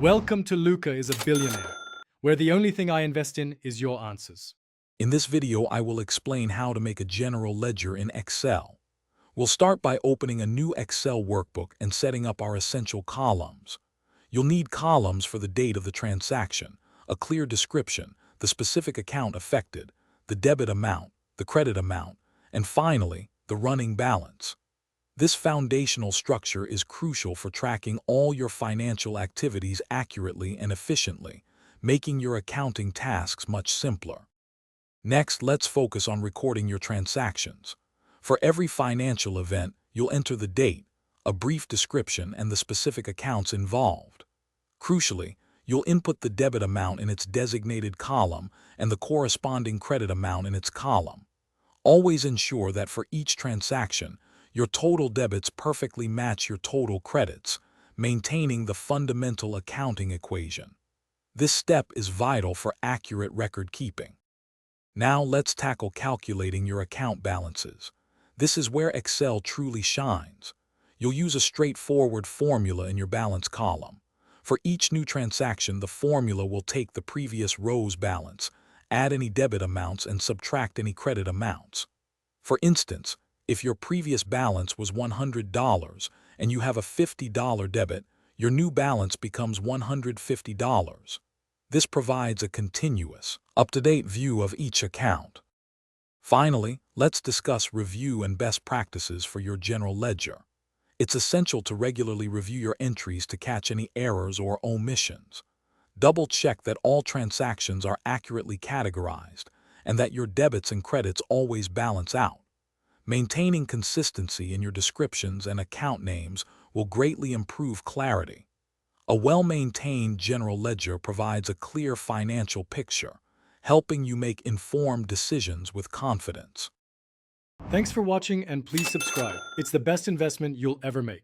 Welcome to Luca is a Billionaire, where the only thing I invest in is your answers. In this video, I will explain how to make a general ledger in Excel. We'll start by opening a new Excel workbook and setting up our essential columns. You'll need columns for the date of the transaction, a clear description, the specific account affected, the debit amount, the credit amount, and finally, the running balance. This foundational structure is crucial for tracking all your financial activities accurately and efficiently, making your accounting tasks much simpler. Next, let's focus on recording your transactions. For every financial event, you'll enter the date, a brief description, and the specific accounts involved. Crucially, you'll input the debit amount in its designated column and the corresponding credit amount in its column. Always ensure that for each transaction, your total debits perfectly match your total credits, maintaining the fundamental accounting equation. This step is vital for accurate record keeping. Now let's tackle calculating your account balances. This is where Excel truly shines. You'll use a straightforward formula in your balance column. For each new transaction, the formula will take the previous row's balance, add any debit amounts, and subtract any credit amounts. For instance, if your previous balance was $100 and you have a $50 debit, your new balance becomes $150. This provides a continuous, up-to-date view of each account. Finally, let's discuss review and best practices for your general ledger. It's essential to regularly review your entries to catch any errors or omissions. Double-check that all transactions are accurately categorized and that your debits and credits always balance out. Maintaining consistency in your descriptions and account names will greatly improve clarity. A well-maintained general ledger provides a clear financial picture, helping you make informed decisions with confidence. Thanks for watching and please subscribe. It's the best investment you'll ever make.